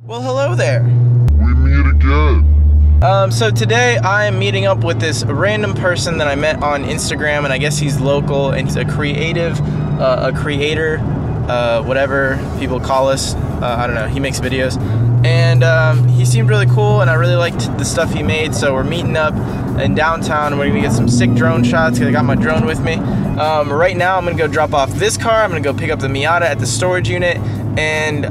Well, hello there. We meet again. So today I am meeting up with this random person that I met on Instagram, and I guess he's local, and he's a creative, a creator, whatever people call us. I don't know, he makes videos. And he seemed really cool, and I really liked the stuff he made, so we're meeting up in downtown, and we're gonna get some sick drone shots, because I got my drone with me. Right now I'm gonna go drop off this car, I'm gonna go pick up the Miata at the storage unit, and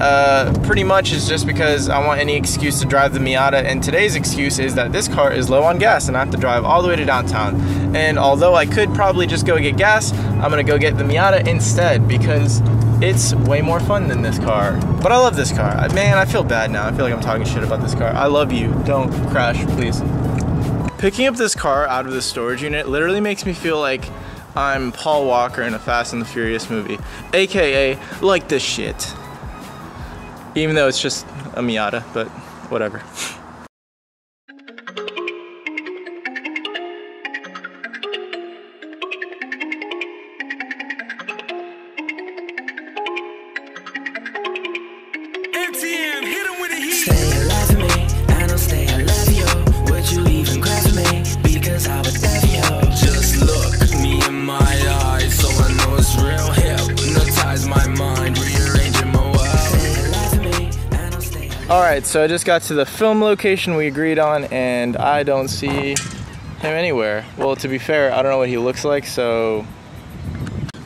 pretty much it's just because I want any excuse to drive the Miata, and today's excuse is that this car is low on gas and I have to drive all the way to downtown. And although I could probably just go get gas, I'm gonna go get the Miata instead because it's way more fun than this car. But I love this car. Man, I feel bad now. I feel like I'm talking shit about this car. I love you. Don't crash, please. Picking up this car out of the storage unit literally makes me feel like I'm Paul Walker in a Fast and the Furious movie, AKA like this shit. Even though it's just a Miata, but whatever. Stay alive for me, and I'll stay alive you. Would you even cry for me? Because I would die for you. Just look me in my eyes, so I know it's real. Hypnotize my mind, rearranging my world. Stay alive for me, and I'll stay alive. Alright, so I just got to the film location we agreed on, and I don't see him anywhere. Well, to be fair, I don't know what he looks like, so...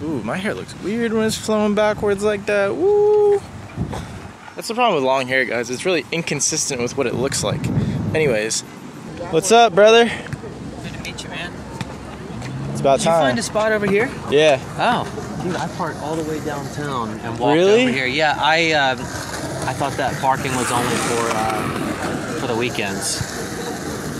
Ooh, my hair looks weird when it's flowing backwards like that. Woo! That's the problem with long hair, guys. It's really inconsistent with what it looks like. Anyways, what's up, brother? Good to meet you, man. It's about Did you time. find a spot over here? Yeah. Oh, dude, I parked all the way downtown and walked Really? over here. Yeah, I thought that parking was only for the weekends.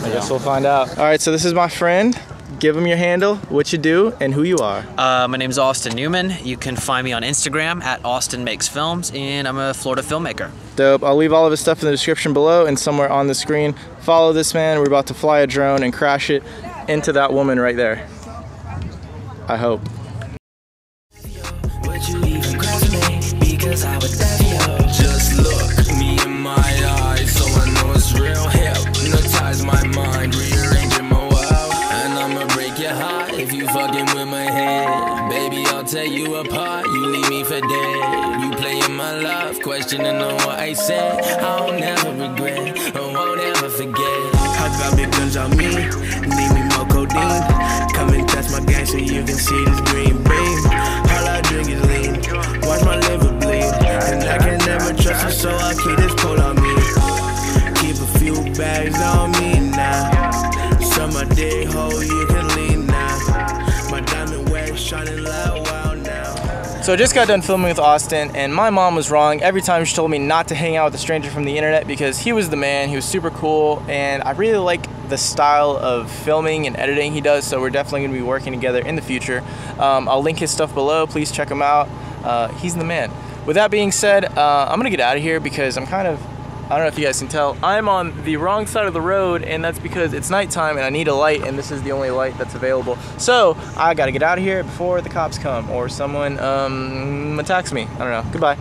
I guess we'll find out. All right, so this is my friend. Give him your handle, what you do, and who you are. My name's Austin Newman. You can find me on Instagram at Austin Makes Films, and I'm a Florida filmmaker. Dope. I'll leave all of his stuff in the description below and somewhere on the screen. Follow this man. We're about to fly a drone and crash it into that woman right there. I hope. Would you even cry for me? Because I would die for you. Just look me in my eyes, so I know it's real. Hypnotize my mind, rearranging my world. And I'ma break your heart if you fucking with my head. Baby, I'll tear you apart, you leave me for dead. You playing my love, questioning on what I said. I'll never regret, I won't ever forget. I got big guns on me, need me more codeine. Come and test my gang so you can see this green beam. All I drink is lean, watch my liver bleed. And I can never trust her, so I keep this pull on me. Keep a few bags on me now. So my day hole, you can lean now. My diamond wedge shining like wow now. So I just got done filming with Austin, and my mom was wrong every time she told me not to hang out with a stranger from the internet because he was the man, he was super cool, and I really like the style of filming and editing he does, so we're definitely going to be working together in the future. I'll link his stuff below, please check him out. He's the man. With that being said, I'm going to get out of here because I'm kind of, I don't know if you guys can tell, I'm on the wrong side of the road, and that's because it's nighttime and I need a light, and this is the only light that's available. So I gotta get out of here before the cops come or someone attacks me. I don't know. Goodbye.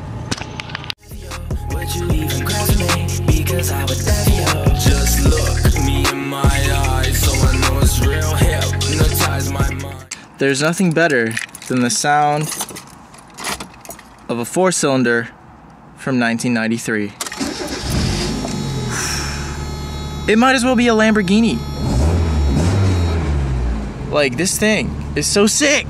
Would you even cry for me? Because I would die for you. Just look me in my eyes, so I know it's real. Hypnotize my mind. There's nothing better than the sound of a 4-cylinder from 1993. It might as well be a Lamborghini. Like, this thing is so sick.